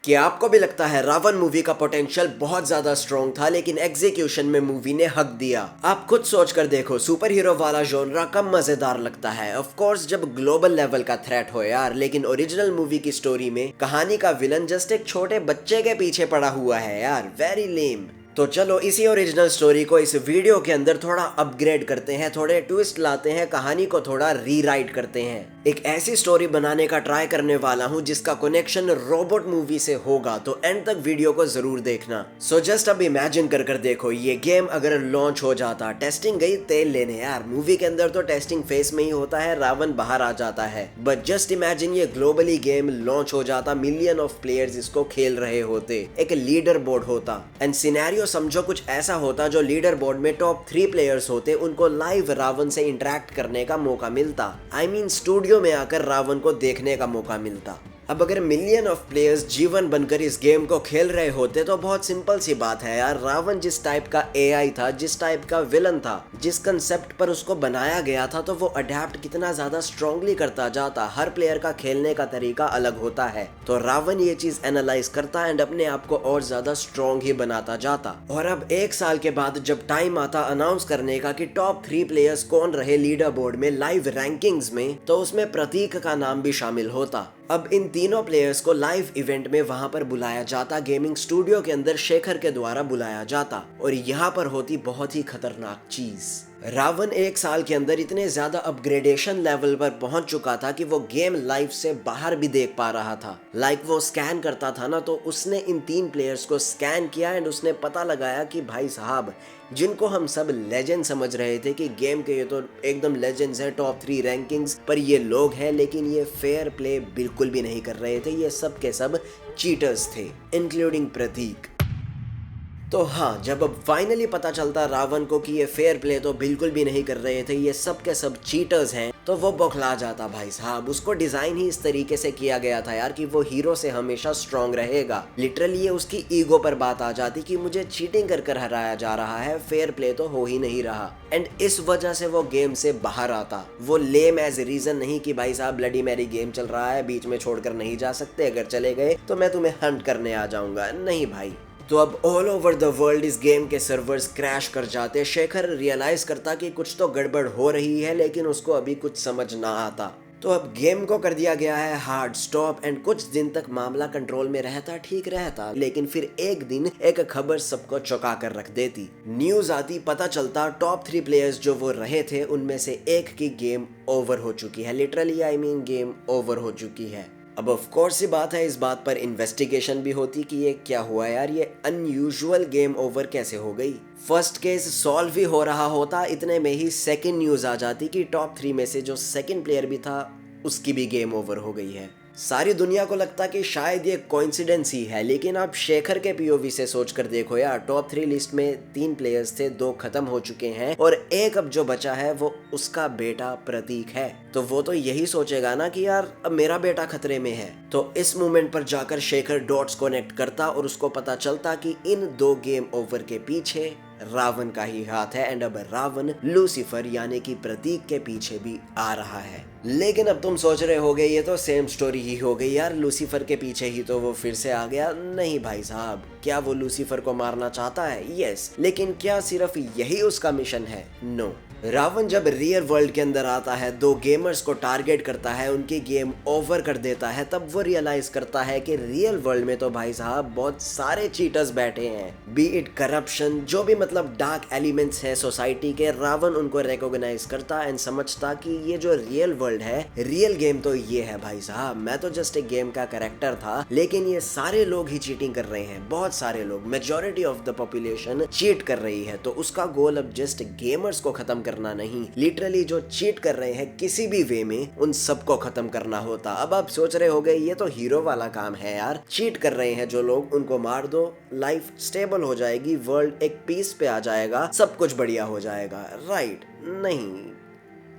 क्या आपको भी लगता है रावण मूवी का पोटेंशियल बहुत ज्यादा स्ट्रॉन्ग था लेकिन एग्जीक्यूशन में मूवी ने हक दिया? आप खुद सोच कर देखो, सुपर हीरो वाला जॉनरा कम मजेदार लगता है ऑफ कोर्स जब ग्लोबल लेवल का थ्रेट हो यार, लेकिन ओरिजिनल मूवी की स्टोरी में कहानी का विलन जस्ट एक छोटे बच्चे के पीछे पड़ा हुआ है यार, वेरी लेम। तो चलो इसी ओरिजिनल स्टोरी को इस वीडियो के अंदर थोड़ा अपग्रेड करते हैं, थोड़े ट्विस्ट लाते हैं, कहानी को थोड़ा रीराइट करते हैं। एक ऐसी स्टोरी बनाने का ट्राई करने वाला हूं जिसका कनेक्शन रोबोट मूवी से होगा, तो एंड तक वीडियो को जरूर देखना। सो जस्ट अब इमेजिन कर देखो, ये गेम अगर लॉन्च हो जाता, टेस्टिंग गई तेल लेने यार, मूवी के अंदर तो टेस्टिंग फेस में ही होता है, रावण बाहर आ जाता है, बट जस्ट इमेजिन ये ग्लोबली गेम लॉन्च हो जाता, मिलियन ऑफ प्लेयर्स इसको खेल रहे होते, एक लीडर बोर्ड होता एंड सिनेरियो समझो कुछ ऐसा होता जो लीडर बोर्ड में टॉप 3 प्लेयर्स होते, उनको लाइव रावण से इंटरेक्ट करने का मौका मिलता, आई मीन स्टूडियो में आकर रावण को देखने का मौका मिलता। अब अगर मिलियन ऑफ प्लेयर्स जीवन बनकर इस गेम को खेल रहे होते तो बहुत सिंपल सी बात है यार, रावण जिस टाइप का एआई था, जिस टाइप का विलन था, जिस कंसेप्ट पर उसको बनाया गया था, तो वो अडेप्ट कितना ज्यादा स्ट्रांगली करता जाता। हर प्लेयर का खेलने का तरीका अलग होता है, तो रावण ये चीज एनालाइज करता एंड अपने आप को और ज्यादा स्ट्रांग ही बनाता जाता। और अब 1 साल के बाद जब टाइम आता अनाउंस करने का कि टॉप 3 प्लेयर्स कौन रहे लीडर बोर्ड में लाइव रैंकिंग्स में, तो उसमें प्रतीक का नाम भी शामिल होता। अब इन तीनों प्लेयर्स को लाइव इवेंट में वहां पर बुलाया जाता, गेमिंग स्टूडियो के अंदर शेखर के द्वारा बुलाया जाता, और यहाँ पर होती बहुत ही खतरनाक चीज। रावण 1 साल के अंदर इतने ज्यादा अपग्रेडेशन लेवल पर पहुंच चुका था कि वो गेम लाइव से बाहर भी देख पा रहा था। लाइक वो स्कैन करता था ना, तो उसने इन 3 प्लेयर्स को स्कैन किया एंड उसने पता लगाया कि भाई साहब, जिनको हम सब लेजेंड समझ रहे थे कि गेम के ये तो एकदम लेजेंड्स हैं, टॉप 3 रैंकिंग्स पर ये लोग हैं, लेकिन ये फेयर प्ले बिल्कुल भी नहीं कर रहे थे, ये सब के सब चीटर्स थे, इंक्लूडिंग प्रतीक। तो हाँ, जब अब फाइनली पता चलता रावण को कि ये फेयर प्ले तो बिल्कुल भी नहीं कर रहे थे, ये सब के सब चीटर्स हैं, तो वो बौखला जाता भाई साहब। उसको डिजाइन ही इस तरीके से किया गया था यार कि वो हीरो से हमेशा स्ट्रांग रहेगा। लिटरली ये उसकी ईगो पर बात आ जाती कि मुझे चीटिंग कर हराया जा रहा है, फेयर प्ले तो हो ही नहीं रहा, एंड इस वजह से वो गेम से बाहर आता। वो लेम एज रीजन नहीं कि भाई साहब ब्लडी मैरी गेम चल रहा है, बीच में छोड़कर नहीं जा सकते, अगर चले गए तो मैं तुम्हें हंट करने आ जाऊंगा, नहीं भाई। तो अब ऑल ओवर द वर्ल्ड इस गेम के सर्वर्स क्रैश कर जाते। शेखर रियलाइज करता कि कुछ तो गड़बड़ हो रही है, लेकिन उसको अभी कुछ समझ ना आता। तो अब गेम को कर दिया गया है हार्ड स्टॉप एंड कुछ दिन तक मामला कंट्रोल में रहता, ठीक रहता, लेकिन फिर एक दिन एक खबर सबको चौंका कर रख देती। न्यूज आती, पता चलता टॉप 3 प्लेयर्स जो वो रहे थे उनमें से एक की गेम ओवर हो चुकी है, literally I mean game over हो चुकी है। अब ऑफ कोर्स सी बात है, इस बात पर इन्वेस्टिगेशन भी होती कि ये क्या हुआ यार, ये अनयूजुअल गेम ओवर कैसे हो गई। फर्स्ट केस सॉल्व भी हो रहा होता, इतने में ही सेकंड न्यूज आ जाती कि टॉप 3 में से जो सेकंड प्लेयर भी था उसकी भी गेम ओवर हो गई है। सारी दुनिया को लगता कि शायद ये कोइंसिडेंस ही है, लेकिन आप शेखर के पीओवी से सोचकर देखो यार, टॉप 3 लिस्ट में 3 प्लेयर्स थे, 2 खत्म हो चुके हैं और एक अब जो बचा है वो उसका बेटा प्रतीक है। तो वो तो यही सोचेगा ना कि यार अब मेरा बेटा खतरे में है। तो इस मोमेंट पर जाकर शेखर डॉट्स कनेक्ट करता और उसको पता चलता कि इन 2 गेम ओवर के पीछे रावण का ही हाथ है, एंड अब रावण लूसीफर यानी कि प्रतीक के पीछे भी आ रहा है। लेकिन अब तुम सोच रहे होगे ये तो सेम स्टोरी ही हो गई यार, लूसीफर के पीछे ही तो वो फिर से आ गया। नहीं भाई साहब, क्या वो लूसीफर को मारना चाहता है? यस, लेकिन क्या सिर्फ यही उसका मिशन है? नो। रावण जब रियल वर्ल्ड के अंदर आता है, 2 गेमर्स को टारगेट करता है, उनकी गेम ओवर कर देता है, तब वो रियलाइज करता है कि रियल वर्ल्ड में तो भाई साहब बहुत सारे चीटर्स बैठे हैं, बी इट करप्शन, जो भी मतलब डार्क एलिमेंट्स है सोसाइटी के। रावण उनको रिकॉग्नाइज करता एंड समझता कि ये जो रियल वर्ल्ड है, रियल गेम तो ये है भाई साहब, मैं तो जस्ट एक गेम का कैरेक्टर था, लेकिन ये सारे लोग ही चीटिंग कर रहे हैं, बहुत सारे लोग, majority of the population cheat कर रही है। तो उसका गोल अब जस्ट गेमर्स को खत्म करना नहीं, लिटरली जो चीट कर रहे हैं किसी भी वे में उन सबको खत्म करना होता। अब आप सोच रहे होगे ये तो हीरो वाला काम है यार, चीट कर रहे हैं जो लोग उनको मार दो, लाइफ स्टेबल हो जाएगी, वर्ल्ड एक पीस पे आ जाएगा, सब कुछ बढ़िया हो जाएगा। राइट? नहीं,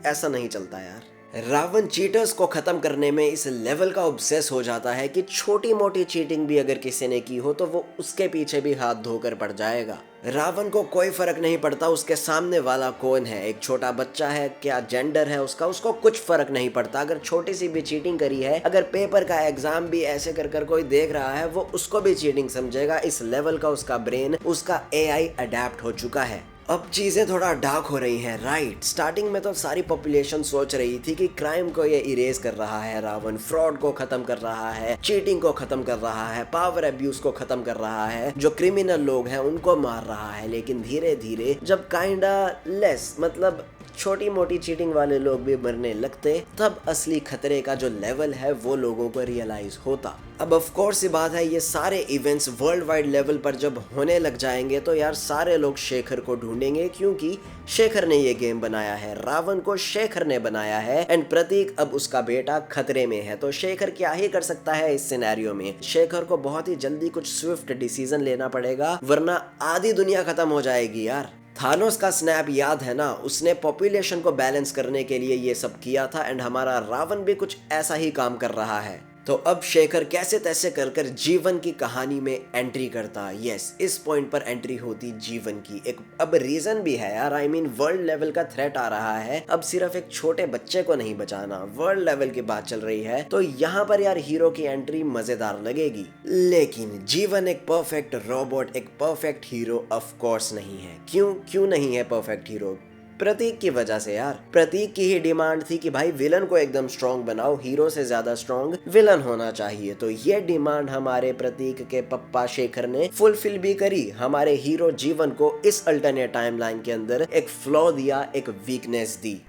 ऐसा नहीं चलता यार। रावण चीटर्स को खत्म करने में इस लेवल का ऑब्सेस हो जाता है कि छोटी मोटी चीटिंग भी अगर किसी ने की हो तो वो उसके पीछे भी हाथ धोकर पड़ जाएगा। रावण को कोई फर्क नहीं पड़ता उसके सामने वाला कौन है, एक छोटा बच्चा है, क्या जेंडर है उसका, उसको कुछ फर्क नहीं पड़ता। अगर छोटी सी भी चीटिंग करी है, अगर पेपर का एग्जाम भी ऐसे कर कर कोई देख रहा है, वो उसको भी चीटिंग समझेगा। इस लेवल का उसका ब्रेन, उसका एआई अडेप्ट हो चुका है। अब चीजें थोड़ा डार्क हो रही हैं, राइट। स्टार्टिंग में तो सारी पॉपुलेशन सोच रही थी कि क्राइम को ये इरेज कर रहा है रावण, फ्रॉड को खत्म कर रहा है, चीटिंग को खत्म कर रहा है, पावर अब्यूज को खत्म कर रहा है, जो क्रिमिनल लोग हैं उनको मार रहा है। लेकिन धीरे धीरे जब काइंडा लेस, मतलब छोटी मोटी चीटिंग वाले लोग भी मरने लगते, तब असली खतरे का जो लेवल है वो लोगों को रियलाइज होता। अब ऑफ कोर्स ये बात है, ये सारे इवेंट्स वर्ल्ड वाइड लेवल पर जब होने लग जाएंगे तो यार सारे लोग शेखर को ढूंढेंगे, क्योंकि शेखर ने ये गेम बनाया है, रावण को शेखर ने बनाया है। एंड प्रतीक अब उसका बेटा खतरे में है, तो शेखर क्या ही कर सकता है इस सिनेरियो में। शेखर को बहुत ही जल्दी कुछ स्विफ्ट डिसीजन लेना पड़ेगा, वरना आधी दुनिया खत्म हो जाएगी यार। थानोस का स्नैप याद है ना, उसने पॉपुलेशन को बैलेंस करने के लिए ये सब किया था। एंड हमारा रावण भी कुछ ऐसा ही काम कर रहा है। तो अब शेखर कैसे तैसे कर कर जीवन की कहानी में एंट्री करता। यस, इस पॉइंट पर एंट्री होती जीवन की। एक अब रीजन भी है यार, आई मीन वर्ल्ड लेवल का थ्रेट आ रहा है। अब सिर्फ एक छोटे बच्चे को नहीं बचाना, वर्ल्ड लेवल की बात चल रही है। तो यहाँ पर यार हीरो की एंट्री मजेदार लगेगी। लेकिन जीवन एक परफेक्ट रोबोट, एक परफेक्ट हीरो ऑफ कोर्स नहीं है। क्यों नहीं है परफेक्ट हीरो? प्रतीक की वजह से यार। प्रतीक की ही डिमांड थी कि भाई विलन को एकदम स्ट्रॉन्ग बनाओ, हीरो से ज्यादा स्ट्रॉन्ग विलन होना चाहिए। तो ये डिमांड हमारे प्रतीक के पप्पा शेखर ने फुलफिल भी करी। हमारे हीरो जीवन को इस अल्टरनेट टाइमलाइन के अंदर एक फ्लॉ दिया, एक weakness the.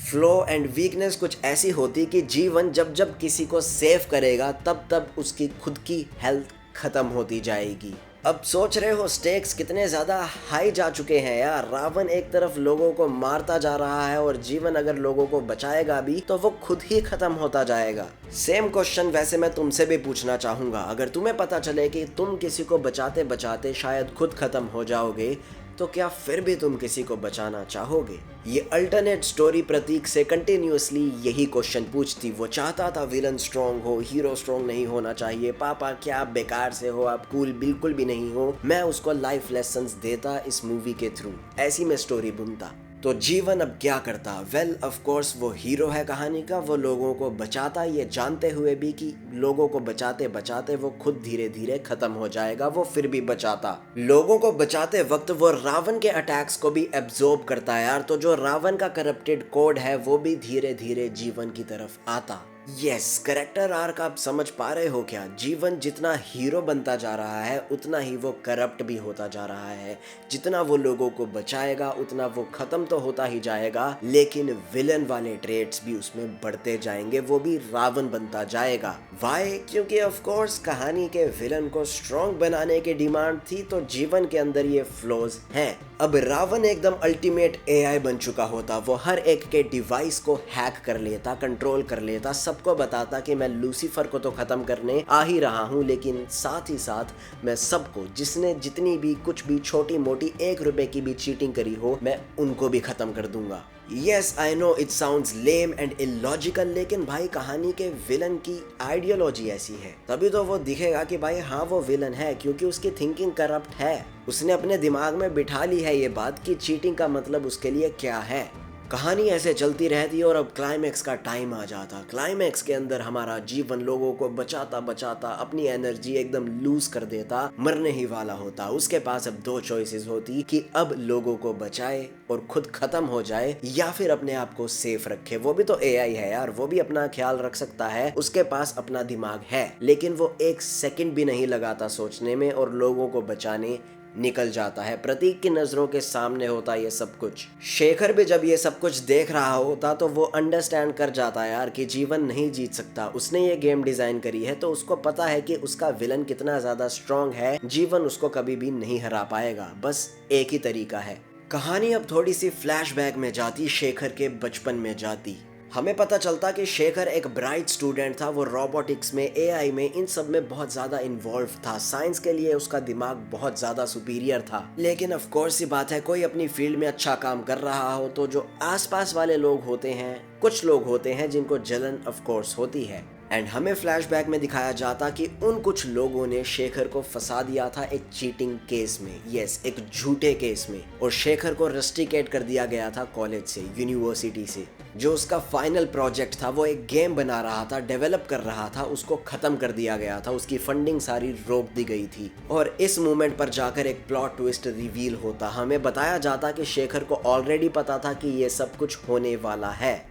Flow and weakness कुछ ऐसी होती कि जीवन जब जब किसी को सेव करेगा तब तब उसकी खुद की हेल्थ खत्म होती जाएगी। अब सोच रहे हो स्टेक्स कितने ज्यादा हाई जा चुके हैं यार। रावण एक तरफ लोगों को मारता जा रहा है और जीवन अगर लोगों को बचाएगा भी तो वो खुद ही खत्म होता जाएगा। सेम क्वेश्चन वैसे मैं तुमसे भी पूछना चाहूंगा। अगर तुम्हें पता चले कि तुम किसी को बचाते बचाते शायद खुद खत्म हो जाओगे, तो क्या फिर भी तुम किसी को बचाना चाहोगे? ये अल्टरनेट स्टोरी प्रतीक से कंटिन्यूअसली यही क्वेश्चन पूछती। वो चाहता था विलन स्ट्रॉन्ग हो, हीरो स्ट्रॉन्ग नहीं होना चाहिए। पापा क्या आप बेकार से हो, आप कूल बिल्कुल भी नहीं हो। मैं उसको लाइफ लेसन्स देता इस मूवी के थ्रू, ऐसी मैं स्टोरी बुनता। तो जीवन अब क्या करता? वेल ऑफ कोर्स वो हीरो है कहानी का, वो लोगों को बचाता, ये जानते हुए भी कि लोगों को बचाते बचाते वो खुद धीरे धीरे खत्म हो जाएगा। वो फिर भी बचाता। लोगों को बचाते वक्त वो रावण के अटैक्स को भी एब्जॉर्ब करता है यार। तो जो रावण का करप्टेड कोड है वो भी धीरे धीरे जीवन की तरफ आता। यस, करेक्टर आर्क आप समझ पा रहे हो क्या? जीवन जितना हीरो बनता जा रहा है उतना ही वो करप्ट भी होता जा रहा है। जितना वो लोगों को बचाएगा उतना वो खत्म तो होता ही जाएगा, लेकिन विलन वाले ट्रेट्स भी उसमें बढ़ते जाएंगे, वो भी रावण बनता जाएगा। वाई? क्योंकि ऑफ कोर्स कहानी के विलन को स्ट्रॉन्ग बनाने की डिमांड थी, तो जीवन के अंदर ये फ्लॉज हैं। अब रावण एकदम अल्टीमेट एआई बन चुका होता। वो हर एक के डिवाइस को हैक कर लेता, कंट्रोल कर लेता, सबको बताता कि मैं लूसीफर को तो खत्म करने आ ही रहा हूँ, लेकिन साथ ही साथ मैं सबको, जिसने जितनी भी कुछ भी छोटी मोटी 1 रुपए की भी चीटिंग करी हो, मैं उनको भी खत्म कर दूंगा। Yes I know it sounds lame and illogical, लेकिन भाई कहानी के विलन की आइडियोलॉजी ऐसी है, तभी तो वो दिखेगा कि भाई हाँ वो विलन है, क्योंकि उसकी थिंकिंग करप्ट है। उसने अपने दिमाग में बिठा ली है ये बात कि चीटिंग का मतलब उसके लिए क्या है। कहानी ऐसे चलती रहती और अब क्लाइमैक्स का टाइम आ जाता। क्लाइमैक्स के अंदर हमारा जीवन लोगों को बचाता बचाता अपनी एनर्जी एकदम लूज कर देता, मरने ही वाला होता। उसके पास अब 2 चॉइसेस होती कि अब लोगों को बचाए और खुद खत्म हो जाए, या फिर अपने आप को सेफ रखे। वो भी तो एआई है यार, वो भी अपना ख्याल रख सकता है, उसके पास अपना दिमाग है, लेकिन वो 1 सेकंड भी नहीं लगाता सोचने में और लोगों को बचाने निकल जाता है। प्रतीक की नजरों के सामने होता ये सब कुछ। शेखर भी जब ये सब कुछ देख रहा होता तो वो अंडरस्टैंड कर जाता यार कि जीवन नहीं जीत सकता। उसने ये गेम डिजाइन करी है तो उसको पता है कि उसका विलन कितना ज्यादा स्ट्रॉन्ग है, जीवन उसको कभी भी नहीं हरा पाएगा। बस एक ही तरीका है। कहानी अब थोड़ी सी फ्लैशबैक में जाती, शेखर के बचपन में जाती। हमें पता चलता कि शेखर एक ब्राइट स्टूडेंट था। वो रोबोटिक्स में, एआई में, इन सब में बहुत ज़्यादा इन्वॉल्व था। साइंस के लिए उसका दिमाग बहुत ज़्यादा सुपीरियर था। लेकिन ऑफ कोर्स सी बात है, कोई अपनी फील्ड में अच्छा काम कर रहा हो तो जो आसपास वाले लोग होते हैं, कुछ लोग होते हैं जिनको जलन ऑफ कोर्स होती है। एंड हमें फ्लैशबैक में दिखाया जाता कि उन कुछ लोगों ने शेखर को फंसा दिया था एक चीटिंग केस में, यस, एक झूठे केस में। और शेखर को रस्टिकेट कर दिया गया था कॉलेज से, यूनिवर्सिटी से। जो उसका फाइनल प्रोजेक्ट था, वो एक गेम बना रहा था, डेवलप कर रहा था, उसको खत्म कर दिया गया था। उसकी फंडिंग सारी रोक दी गई थी। और इस मोमेंट पर जाकर एक प्लॉट ट्विस्ट रिवील होता। हमें बताया जाता कि शेखर को ऑलरेडी पता था कि ये सब कुछ होने वाला है।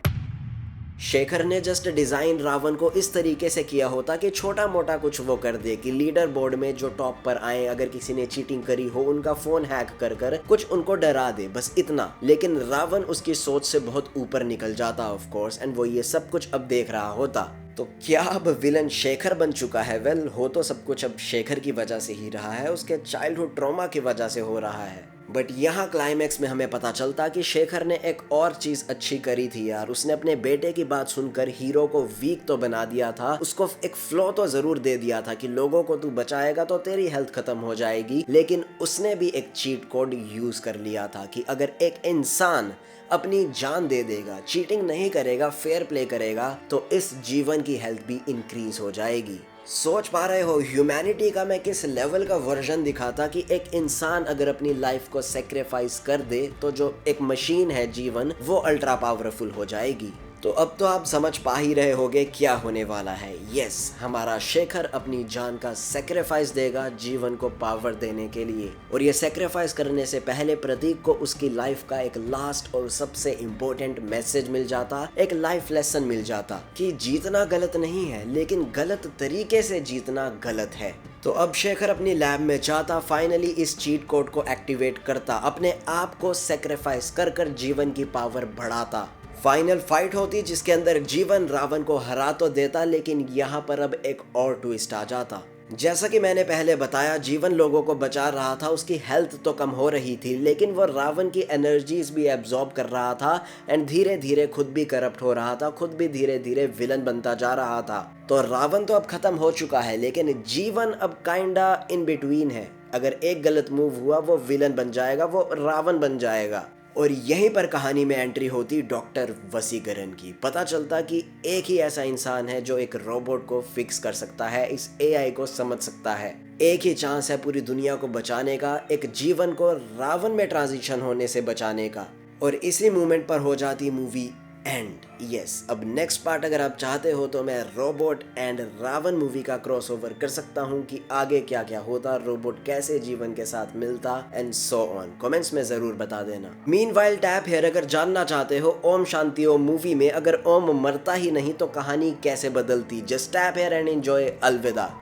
शेखर ने जस्ट डिजाइन रावण को इस तरीके से किया होता कि छोटा मोटा कुछ वो कर दे कि लीडर बोर्ड में जो टॉप पर आए, अगर किसी ने चीटिंग करी हो, उनका फोन हैक कर कर कुछ उनको डरा दे, बस इतना। लेकिन रावण उसकी सोच से बहुत ऊपर निकल जाता ऑफ कोर्स, एंड वो ये सब कुछ अब देख रहा होता। तो क्या अब विलन शेखर बन चुका है? वेल, हो तो सब कुछ अब शेखर की वजह से ही रहा है, उसके चाइल्डहुड ट्रॉमा की वजह से हो रहा है। बट यहाँ क्लाइमैक्स में हमें पता चलता कि शेखर ने एक और चीज अच्छी करी थी यार। उसने अपने बेटे की बात सुनकर हीरो को वीक तो बना दिया था, उसको एक फ्लो तो जरूर दे दिया था कि लोगों को तू बचाएगा तो तेरी हेल्थ खत्म हो जाएगी। लेकिन उसने भी एक चीट कोड यूज कर लिया था कि अगर एक इंसान अपनी जान दे देगा, चीटिंग नहीं करेगा, फेयर प्ले करेगा, तो इस जीवन की हेल्थ भी इंक्रीज हो जाएगी। सोच पा रहे हो ह्यूमैनिटी का मैं किस लेवल का वर्जन दिखाता कि एक इंसान अगर अपनी लाइफ को सेक्रीफाइस कर दे तो जो एक मशीन है जीवन, वो अल्ट्रा पावरफुल हो जाएगी। तो अब तो आप समझ पा ही रहे होगे क्या होने वाला है। यस, हमारा शेखर अपनी जान का सेक्रीफाइस देगा जीवन को पावर देने के लिए। और ये सेक्रीफाइस करने से पहले प्रतीक को उसकी लाइफ का एक लास्ट और सबसे इम्पोर्टेंट मैसेज मिल जाता, एक लाइफ लेसन मिल जाता कि जीतना गलत नहीं है, लेकिन गलत तरीके से जीतना गलत है। तो अब शेखर अपनी लैब में जाता, फाइनली इस चीट कोड को एक्टिवेट करता, अपने आप को सेक्रीफाइस कर कर जीवन की पावर बढ़ाता। फाइनल फाइट होती जिसके अंदर जीवन रावण को हरा तो देता, लेकिन यहाँ पर अब एक और ट्विस्ट आ जाता। जैसा कि मैंने पहले बताया, जीवन लोगों को बचा रहा था, उसकी हेल्थ तो कम हो रही थी, लेकिन वो रावण की एनर्जीज भी एब्जॉर्ब कर रहा था एंड धीरे धीरे खुद भी करप्ट हो रहा था, खुद भी धीरे धीरे विलन बनता जा रहा था। तो रावण तो अब खत्म हो चुका है, लेकिन जीवन अब काइंडा इन बिटवीन है। अगर एक गलत मूव हुआ, वो विलन बन जाएगा, वो रावण बन जाएगा। और यहीं पर कहानी में एंट्री होती डॉक्टर वसीकरण की। पता चलता कि एक ही ऐसा इंसान है जो एक रोबोट को फिक्स कर सकता है, इस एआई को समझ सकता है। एक ही चांस है पूरी दुनिया को बचाने का, एक जीवन को रावण में ट्रांजिशन होने से बचाने का। और इसी मोमेंट पर हो जाती मूवी एंड। यस, अब नेक्स्ट पार्ट अगर आप चाहते हो तो मैं रोबोट एंड रावण मूवी का क्रॉसओवर कर सकता हूँ कि आगे क्या क्या होता, रोबोट कैसे जीवन के साथ मिलता एंड सो ऑन। कमेंट्स में जरूर बता देना। मीनवाइल टैप हेयर अगर जानना चाहते हो ओम शांति ओम मूवी में अगर ओम मरता ही नहीं तो कहानी कैसे बदलती। Just tap here and enjoy. अलविदा।